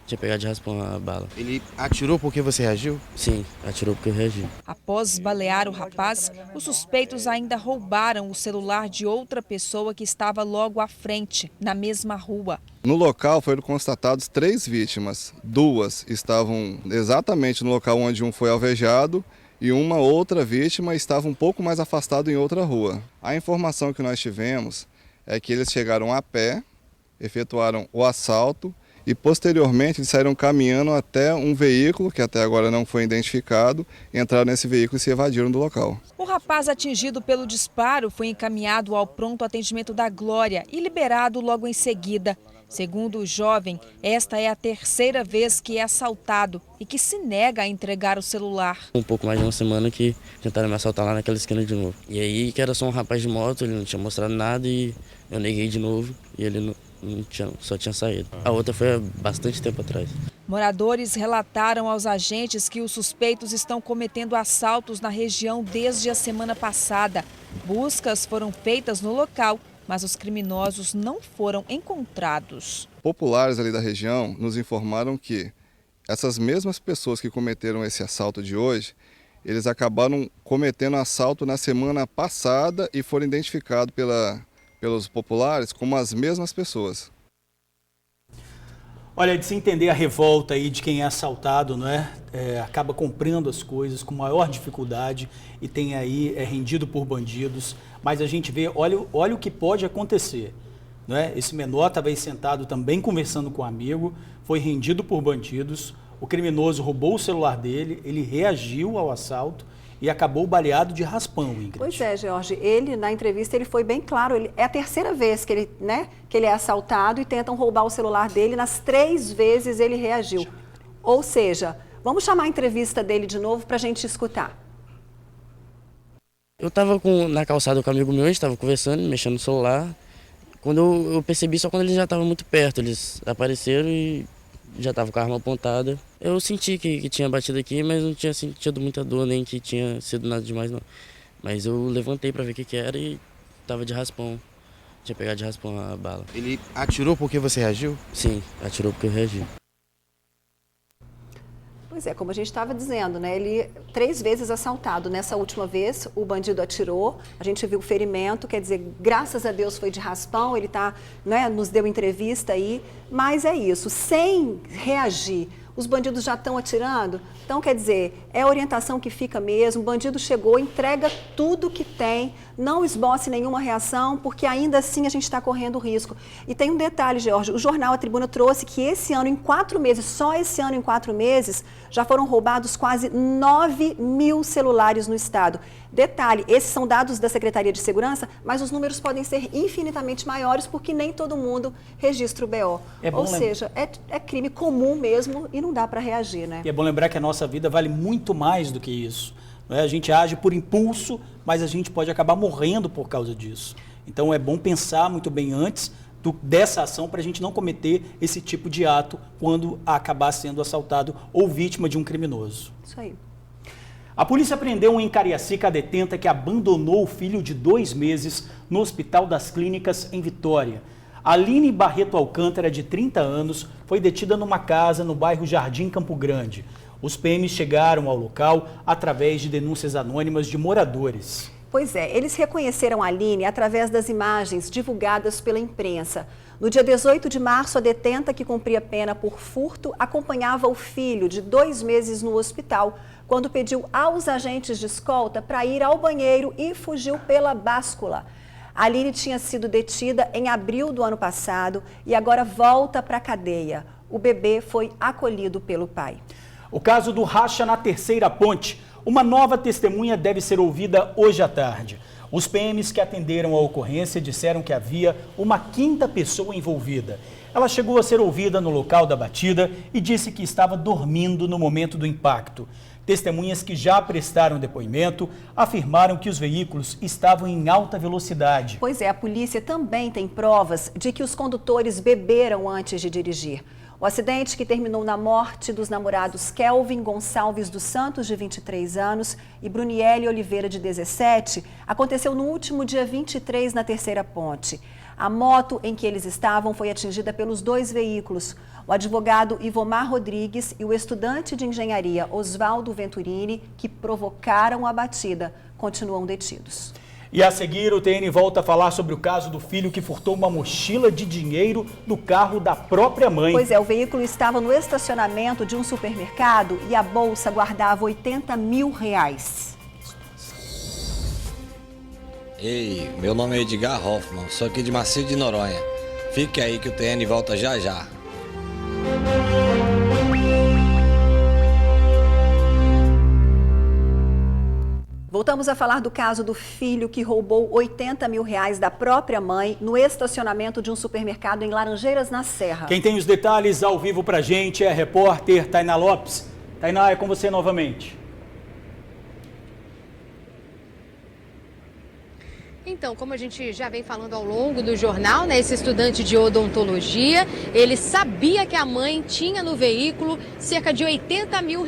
Tinha pegado de raspão a bala. Ele atirou porque você reagiu? Sim, atirou porque eu reagi. Após balear o rapaz, os suspeitos ainda roubaram o celular de outra pessoa que estava logo à frente, na mesma rua. No local foram constatadas 3 vítimas. 2 estavam exatamente no local onde um foi alvejado e uma outra vítima estava um pouco mais afastada em outra rua. A informação que nós tivemos é que eles chegaram a pé, efetuaram o assalto e posteriormente eles saíram caminhando até um veículo, que até agora não foi identificado, entraram nesse veículo e se evadiram do local. O rapaz atingido pelo disparo foi encaminhado ao pronto atendimento da Glória e liberado logo em seguida. Segundo o jovem, esta é a 3ª vez que é assaltado e que se nega a entregar o celular. Um pouco mais de uma semana que tentaram me assaltar lá naquela esquina de novo. E aí que era só um rapaz de moto, ele não tinha mostrado nada e eu neguei de novo e ele só tinha saído. A outra foi há bastante tempo atrás. Moradores relataram aos agentes que os suspeitos estão cometendo assaltos na região desde a semana passada. Buscas foram feitas no local, mas os criminosos não foram encontrados. Populares ali da região nos informaram que essas mesmas pessoas que cometeram esse assalto de hoje, eles acabaram cometendo assalto na semana passada e foram identificados pelos populares como as mesmas pessoas. Olha, de se entender a revolta aí de quem é assaltado, não é? Acaba comprando as coisas com maior dificuldade e tem aí rendido por bandidos. Mas a gente vê, olha o que pode acontecer, não é? Esse menor estava aí sentado também conversando com um amigo, foi rendido por bandidos, o criminoso roubou o celular dele, ele reagiu ao assalto e acabou baleado de raspão, Ingrid. Pois é, Jorge, ele na entrevista ele foi bem claro, é a 3ª vez que ele é assaltado e tentam roubar o celular dele, nas 3 vezes ele reagiu. Ou seja, vamos chamar a entrevista dele de novo para a gente escutar. Eu estava na calçada com um amigo meu, a gente estava conversando, mexendo no celular. Quando eu percebi, só quando eles já estavam muito perto, eles apareceram e já estava com a arma apontada. Eu senti que tinha batido aqui, mas não tinha sentido muita dor, nem que tinha sido nada demais, não. Mas eu levantei para ver o que era e estava de raspão. Tinha pegado de raspão a bala. Ele atirou porque você reagiu? Sim, atirou porque eu reagi. Pois é, como a gente estava dizendo, né? Ele 3 vezes assaltado. Nessa última vez, o bandido atirou, a gente viu o ferimento, quer dizer, graças a Deus foi de raspão, ele nos deu entrevista aí, mas é isso, sem reagir. Os bandidos já estão atirando, então quer dizer, é a orientação que fica mesmo, o bandido chegou, entrega tudo que tem, não esboce nenhuma reação, porque ainda assim a gente está correndo risco. E tem um detalhe, Jorge, o jornal A Tribuna trouxe que esse ano, em 4 meses, só esse ano em 4 meses, já foram roubados quase 9.000 celulares no estado. Detalhe, esses são dados da Secretaria de Segurança, mas os números podem ser infinitamente maiores porque nem todo mundo registra o BO. Ou seja, é crime comum mesmo e não dá para reagir, né? E é bom lembrar que a nossa vida vale muito mais do que isso. Não é? A gente age por impulso, mas a gente pode acabar morrendo por causa disso. Então é bom pensar muito bem antes dessa ação para a gente não cometer esse tipo de ato quando acabar sendo assaltado ou vítima de um criminoso. Isso aí. A polícia prendeu em Cariacica a detenta que abandonou o filho de 2 meses no Hospital das Clínicas em Vitória. Aline Barreto Alcântara, de 30 anos, foi detida numa casa no bairro Jardim Campo Grande. Os PMs chegaram ao local através de denúncias anônimas de moradores. Pois é, eles reconheceram a Aline através das imagens divulgadas pela imprensa. No dia 18 de março, a detenta, que cumpria pena por furto, acompanhava o filho de 2 meses no hospital, quando pediu aos agentes de escolta para ir ao banheiro e fugiu pela báscula. A Aline tinha sido detida em abril do ano passado e agora volta para a cadeia. O bebê foi acolhido pelo pai. O caso do racha na Terceira Ponte. Uma nova testemunha deve ser ouvida hoje à tarde. Os PMs que atenderam a ocorrência disseram que havia uma quinta pessoa envolvida. Ela chegou a ser ouvida no local da batida e disse que estava dormindo no momento do impacto. Testemunhas que já prestaram depoimento afirmaram que os veículos estavam em alta velocidade. Pois é, a polícia também tem provas de que os condutores beberam antes de dirigir. O acidente, que terminou na morte dos namorados Kelvin Gonçalves dos Santos, de 23 anos, e Bruniele Oliveira, de 17, aconteceu no último dia 23 na Terceira Ponte. A moto em que eles estavam foi atingida pelos dois veículos. O advogado Ivomar Rodrigues e o estudante de engenharia Oswaldo Venturini, que provocaram a batida, continuam detidos. E a seguir, o TN volta a falar sobre o caso do filho que furtou uma mochila de dinheiro do carro da própria mãe. Pois é, o veículo estava no estacionamento de um supermercado e a bolsa guardava R$80 mil. Ei, meu nome é Edgar Hoffman, sou aqui de Macio de Noronha. Fique aí que o TN volta já já. Voltamos a falar do caso do filho que roubou R$80 mil da própria mãe no estacionamento de um supermercado em Laranjeiras, na Serra. Quem tem os detalhes ao vivo pra gente é a repórter Tainá Lopes. Tainá, é com você novamente. Então, como a gente já vem falando ao longo do jornal, né, esse estudante de odontologia, ele sabia que a mãe tinha no veículo cerca de R$80 mil.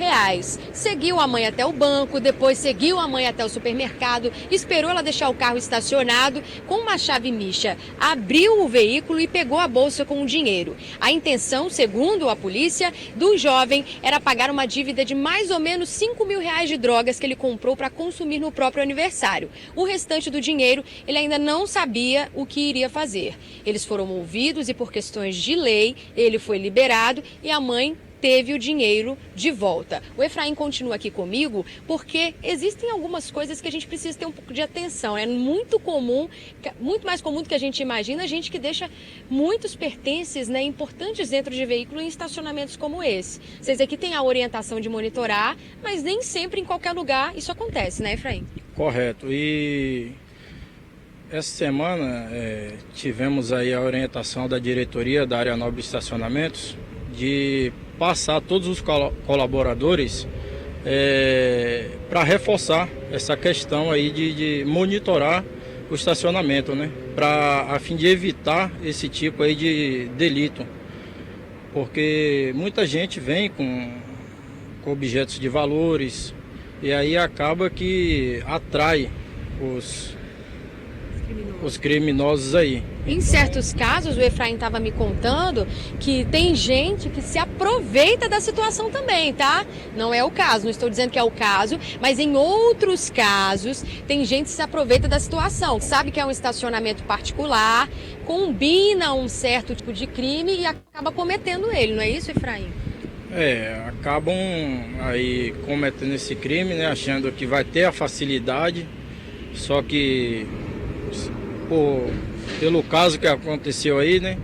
Seguiu a mãe até o banco, depois seguiu a mãe até o supermercado, esperou ela deixar o carro estacionado, com uma chave micha, abriu o veículo e pegou a bolsa com o dinheiro. A intenção, segundo a polícia, do jovem era pagar uma dívida de mais ou menos R$5 mil de drogas que ele comprou para consumir no próprio aniversário. O restante do dinheiro ele ainda não sabia o que iria fazer. Eles foram ouvidos e, por questões de lei, ele foi liberado e a mãe teve o dinheiro de volta. O Efraim continua aqui comigo porque existem algumas coisas que a gente precisa ter um pouco de atenção. É muito comum, muito mais comum do que a gente imagina, a gente que deixa muitos pertences, né, importantes dentro de veículo em estacionamentos como esse. Vocês aqui têm a orientação de monitorar, mas nem sempre em qualquer lugar isso acontece, né, Efraim? Correto. E essa semana tivemos aí a orientação da diretoria da área nobre de estacionamentos de passar a todos os colaboradores para reforçar essa questão aí de monitorar o estacionamento, né? A fim de evitar esse tipo aí de delito. Porque muita gente vem com objetos de valores e aí acaba que atrai os criminosos aí. Em certos casos, o Efraim estava me contando que tem gente que se aproveita da situação também, tá? Não é o caso, não estou dizendo que é o caso, mas em outros casos tem gente que se aproveita da situação. Sabe que é um estacionamento particular, combina um certo tipo de crime e acaba cometendo ele, não é isso, Efraim? Acabam aí cometendo esse crime, né? Achando que vai ter a facilidade, só que pelo caso que aconteceu aí, né,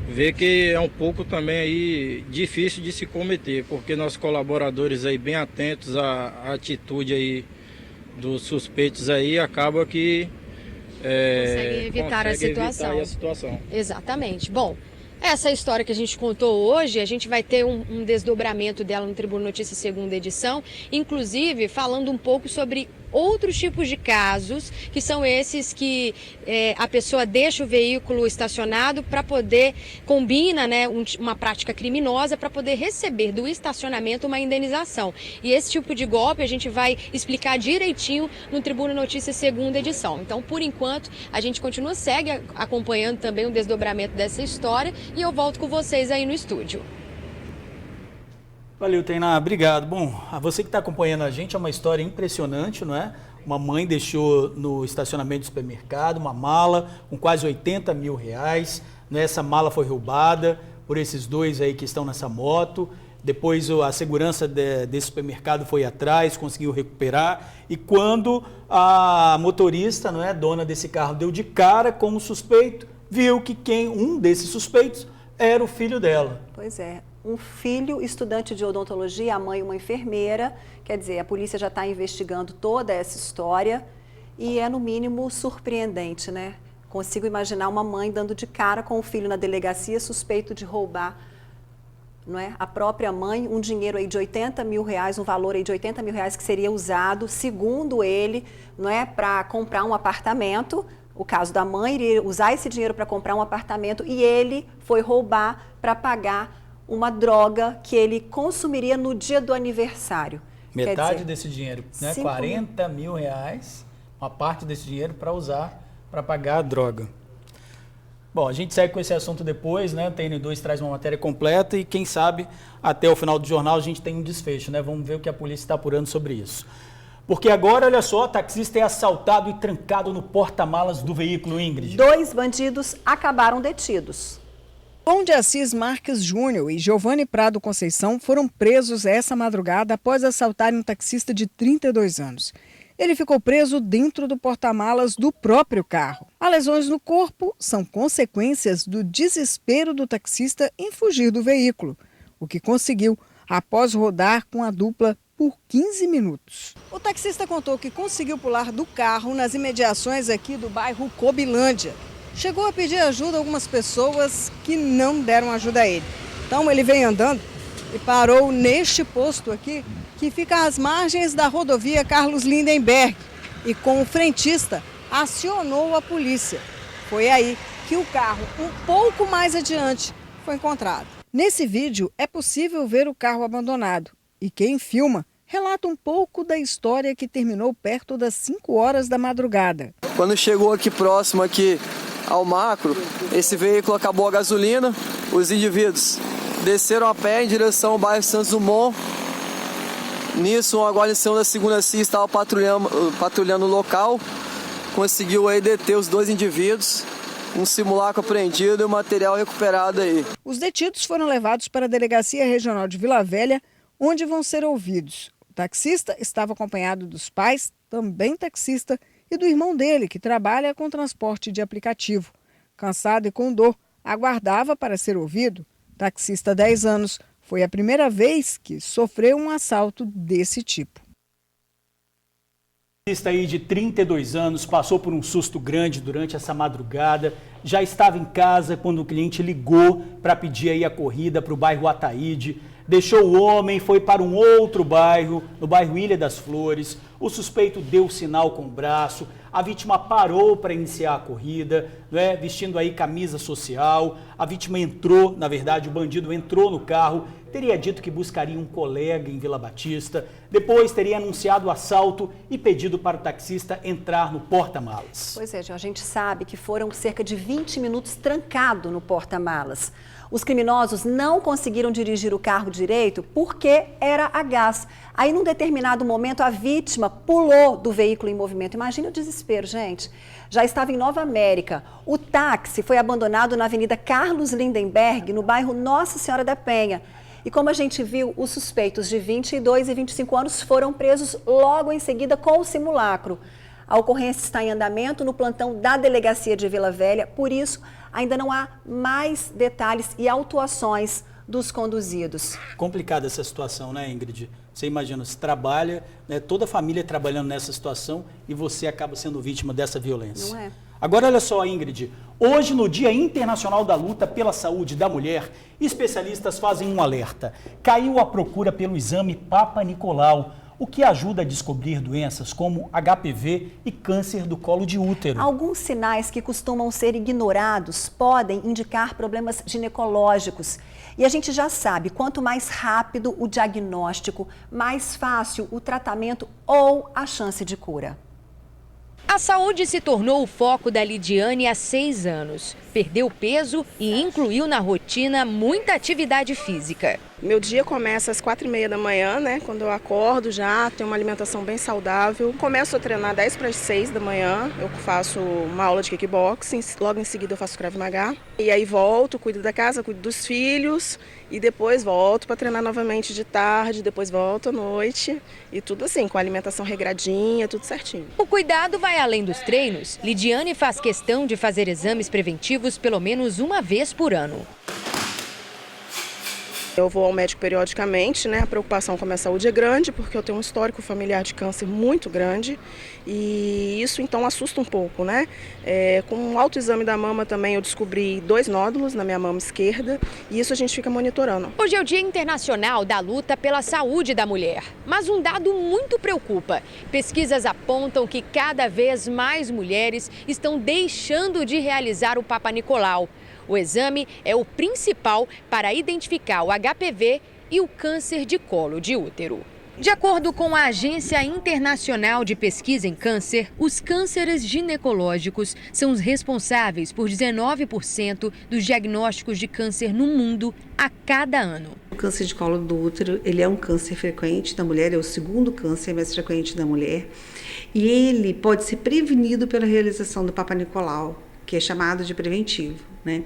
vê que é um pouco também aí difícil de se cometer, porque nossos colaboradores aí bem atentos à atitude aí dos suspeitos aí, acaba que conseguem evitar a situação. Exatamente. Bom, essa história que a gente contou hoje, a gente vai ter um desdobramento dela no Tribuna Notícias segunda edição, inclusive falando um pouco sobre outros tipos de casos, que são esses que a pessoa deixa o veículo estacionado para poder, combina, né, uma prática criminosa para poder receber do estacionamento uma indenização. E esse tipo de golpe a gente vai explicar direitinho no Tribuna Notícias segunda edição. Então, por enquanto, a gente segue acompanhando também o desdobramento dessa história e eu volto com vocês aí no estúdio. Valeu, Tainá. Obrigado. Bom, a você que está acompanhando a gente, é uma história impressionante, não é? Uma mãe deixou no estacionamento do supermercado uma mala com quase R$80 mil. Essa mala foi roubada por esses dois aí que estão nessa moto. Depois a segurança desse supermercado foi atrás, conseguiu recuperar. E quando a motorista, não é, dona desse carro, deu de cara com o suspeito, viu que um desses suspeitos era o filho dela. Pois é. Um filho estudante de odontologia, a mãe uma enfermeira. Quer dizer, a polícia já está investigando toda essa história e é, no mínimo, surpreendente, né? Consigo imaginar uma mãe dando de cara com o filho na delegacia, suspeito de roubar, não é, a própria mãe, um dinheiro aí de 80 mil reais, um valor aí de 80 mil reais que seria usado, segundo ele, não é, para comprar um apartamento. O caso da mãe, iria usar esse dinheiro para comprar um apartamento e ele foi roubar para pagar uma droga que ele consumiria no dia do aniversário. Metade desse dinheiro, né? 40 mil reais, uma parte desse dinheiro para usar para pagar a droga. Bom, a gente segue com esse assunto depois, né? O TN2 traz uma matéria completa e quem sabe até o final do jornal a gente tem um desfecho, né? Vamos ver o que a polícia está apurando sobre isso. Porque agora, olha só, o taxista é assaltado e trancado no porta-malas do veículo, Ingrid. 2 bandidos acabaram detidos. João de Assis Marques Júnior e Giovanni Prado Conceição foram presos essa madrugada após assaltarem um taxista de 32 anos. Ele ficou preso dentro do porta-malas do próprio carro. As lesões no corpo são consequências do desespero do taxista em fugir do veículo, o que conseguiu após rodar com a dupla por 15 minutos. O taxista contou que conseguiu pular do carro nas imediações aqui do bairro Cobilândia. Chegou a pedir ajuda a algumas pessoas que não deram ajuda a ele. Então ele veio andando e parou neste posto aqui, que fica às margens da rodovia Carlos Lindenberg, e com o frentista acionou a polícia. Foi aí que o carro, um pouco mais adiante, foi encontrado. Nesse vídeo é possível ver o carro abandonado e quem filma relata um pouco da história que terminou perto das 5 horas da madrugada. Quando chegou aqui próximo aqui ao Macro, esse veículo acabou a gasolina, os indivíduos desceram a pé em direção ao bairro Santos Dumont. Nisso, uma guarnição da 2ª CIA estava patrulhando o local, conseguiu aí deter os 2 indivíduos, um simulacro apreendido e o material recuperado aí. Os detidos foram levados para a Delegacia Regional de Vila Velha, onde vão ser ouvidos. O taxista estava acompanhado dos pais, também taxista, e do irmão dele, que trabalha com transporte de aplicativo. Cansado e com dor, aguardava para ser ouvido. Taxista há 10 anos, foi a primeira vez que sofreu um assalto desse tipo. O taxista aí de 32 anos passou por um susto grande durante essa madrugada. Já estava em casa quando o cliente ligou para pedir aí a corrida para o bairro Ataíde. Deixou o homem, foi para um outro bairro, no bairro Ilha das Flores. O suspeito deu sinal com o braço. A vítima parou para iniciar a corrida, né, vestindo aí camisa social. A vítima entrou, na verdade, o bandido entrou no carro, teria dito que buscaria um colega em Vila Batista. Depois teria anunciado o assalto e pedido para o taxista entrar no porta-malas. Pois é, a gente sabe que foram cerca de 20 minutos trancado no porta-malas. Os criminosos não conseguiram dirigir o carro direito porque era a gás. Aí, num determinado momento, a vítima pulou do veículo em movimento. Imagina o desespero, gente. Já estava em Nova América. O táxi foi abandonado na Avenida Carlos Lindenberg, no bairro Nossa Senhora da Penha. E como a gente viu, os suspeitos de 22 e 25 anos foram presos logo em seguida com o simulacro. A ocorrência está em andamento no plantão da Delegacia de Vila Velha, por isso ainda não há mais detalhes e autuações dos conduzidos. Complicada essa situação, né, Ingrid? Você imagina, você trabalha, né, toda a família trabalhando nessa situação e você acaba sendo vítima dessa violência. Não é? Agora, olha só, Ingrid, hoje no Dia Internacional da Luta pela Saúde da Mulher, especialistas fazem um alerta. Caiu a procura pelo exame Papa Nicolau, o que ajuda a descobrir doenças como HPV e câncer do colo de útero. Alguns sinais que costumam ser ignorados podem indicar problemas ginecológicos. E a gente já sabe, quanto mais rápido o diagnóstico, mais fácil o tratamento ou a chance de cura. A saúde se tornou o foco da Lidiane há 6 anos. perdeu peso e incluiu na rotina muita atividade física. Meu dia começa às 4h30 da manhã, né? Quando eu acordo já, tenho uma alimentação bem saudável. Começo a treinar 10 para as 6 da manhã, eu faço uma aula de kickboxing, logo em seguida eu faço Krav Maga. E aí volto, cuido da casa, cuido dos filhos e depois volto para treinar novamente de tarde, depois volto à noite e tudo assim, com a alimentação regradinha, tudo certinho. O cuidado vai além dos treinos. Lidiane faz questão de fazer exames preventivos pelo menos uma vez por ano. Eu vou ao médico periodicamente, né? A preocupação com a minha saúde é grande, porque eu tenho um histórico familiar de câncer muito grande e isso então assusta um pouco, né? Com um autoexame da mama também eu descobri 2 nódulos na minha mama esquerda e isso a gente fica monitorando. Hoje é o Dia Internacional da Luta pela Saúde da Mulher, mas um dado muito preocupa. Pesquisas apontam que cada vez mais mulheres estão deixando de realizar o Papa Nicolau. O exame é o principal para identificar o HPV e o câncer de colo de útero. De acordo com a Agência Internacional de Pesquisa em Câncer, os cânceres ginecológicos são os responsáveis por 19% dos diagnósticos de câncer no mundo a cada ano. O câncer de colo do útero, ele é um câncer frequente da mulher, é o segundo câncer mais frequente da mulher. E ele pode ser prevenido pela realização do Papa Nicolau, que é chamado de preventivo, né?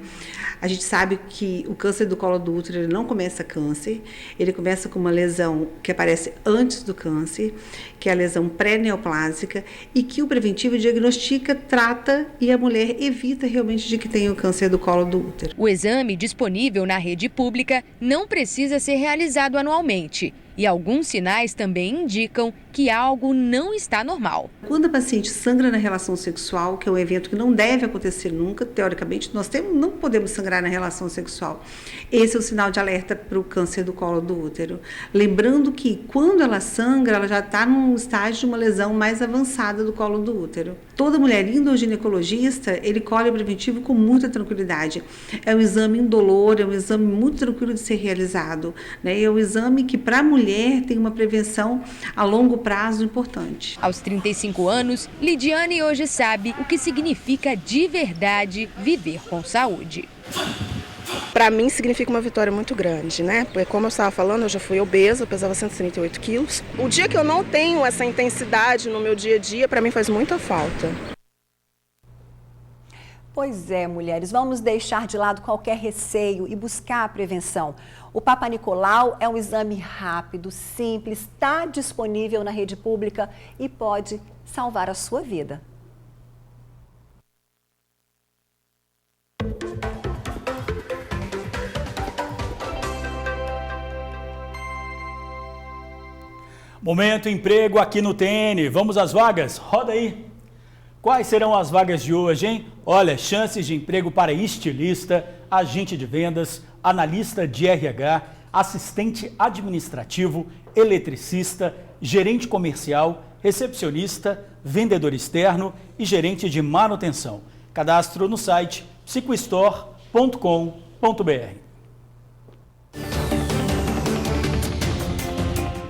A gente sabe que o câncer do colo do útero ele não começa câncer, ele começa com uma lesão que aparece antes do câncer, que é a lesão pré-neoplásica, e que o preventivo diagnostica, trata e a mulher evita realmente de que tenha o câncer do colo do útero. O exame disponível na rede pública não precisa ser realizado anualmente. E alguns sinais também indicam que algo não está normal. Quando a paciente sangra na relação sexual, que é um evento que não deve acontecer nunca, teoricamente, não podemos sangrar na relação sexual. Esse é o sinal de alerta para o câncer do colo do útero. Lembrando que quando ela sangra, ela já está num estágio de uma lesão mais avançada do colo do útero. Toda mulher indo ao ginecologista, ele colhe o preventivo com muita tranquilidade. É um exame indolor, é um exame muito tranquilo de ser realizado, né? É um exame que para a mulher tem uma prevenção a longo prazo importante. Aos 35 anos, Lidiane hoje sabe o que significa de verdade viver com saúde. Para mim significa uma vitória muito grande, né? Porque como eu estava falando, eu já fui obesa, eu pesava 138 quilos. O dia que eu não tenho essa intensidade no meu dia a dia, para mim faz muita falta. Pois é, mulheres, vamos deixar de lado qualquer receio e buscar a prevenção. O Papa Nicolau é um exame rápido, simples, está disponível na rede pública e pode salvar a sua vida. Momento emprego aqui no TN. Vamos às vagas? Roda aí. Quais serão as vagas de hoje, hein? Olha, chances de emprego para estilista, agente de vendas, analista de RH, assistente administrativo, eletricista, gerente comercial, recepcionista, vendedor externo e gerente de manutenção. Cadastro no site psicostore.com.br.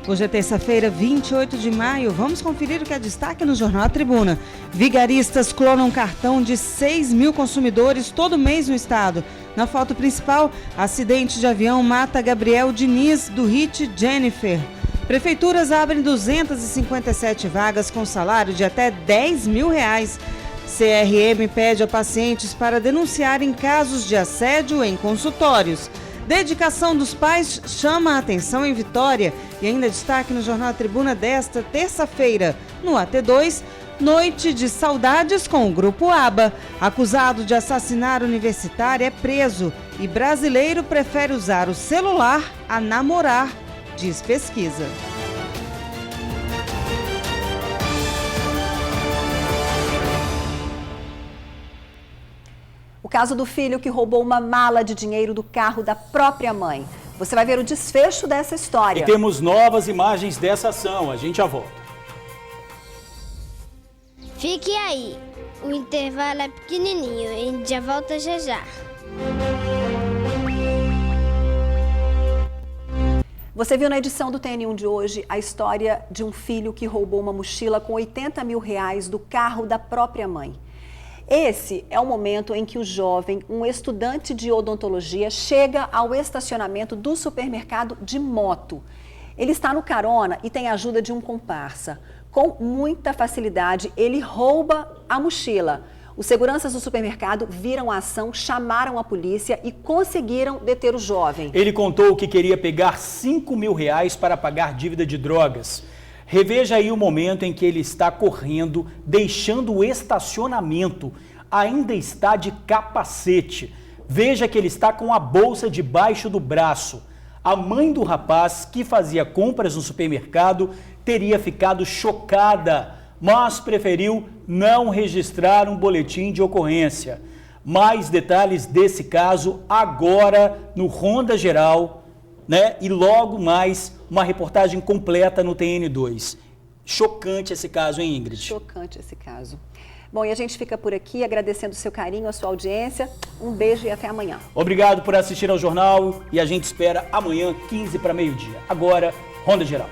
Hoje é terça-feira, 28 de maio. Vamos conferir o que é destaque no Jornal A Tribuna. Vigaristas clonam cartão de 6 mil consumidores todo mês no estado. Na foto principal, acidente de avião mata Gabriel Diniz, do hit Jennifer. Prefeituras abrem 257 vagas com salário de até R$10 mil. CRM pede a pacientes para denunciarem casos de assédio em consultórios. Dedicação dos pais chama a atenção em Vitória. E ainda destaque no Jornal A Tribuna desta terça-feira. No AT2, noite de saudades com o Grupo ABA. Acusado de assassinar universitária é preso. E brasileiro prefere usar o celular a namorar, diz pesquisa. O caso do filho que roubou uma mala de dinheiro do carro da própria mãe. Você vai ver o desfecho dessa história. E temos novas imagens dessa ação. A gente já volta. Fique aí. O intervalo é pequenininho. A gente já volta já já. Você viu na edição do TN1 de hoje a história de um filho que roubou uma mochila com R$80 mil do carro da própria mãe. Esse é o momento em que o jovem, um estudante de odontologia, chega ao estacionamento do supermercado de moto. Ele está no carona e tem a ajuda de um comparsa. Com muita facilidade, ele rouba a mochila. Os seguranças do supermercado viram a ação, chamaram a polícia e conseguiram deter o jovem. Ele contou que queria pegar R$5.000 para pagar dívida de drogas. Reveja aí o momento em que ele está correndo, deixando o estacionamento. Ainda está de capacete. Veja que ele está com a bolsa debaixo do braço. A mãe do rapaz, que fazia compras no supermercado, teria ficado chocada, mas preferiu não registrar um boletim de ocorrência. Mais detalhes desse caso agora no Ronda Geral, né? E logo mais uma reportagem completa no TN2. Chocante esse caso, hein, Ingrid? Chocante esse caso. Bom, e a gente fica por aqui agradecendo o seu carinho, a sua audiência. Um beijo e até amanhã. Obrigado por assistir ao jornal e a gente espera amanhã, 15 para meio-dia. Agora, Ronda Geral.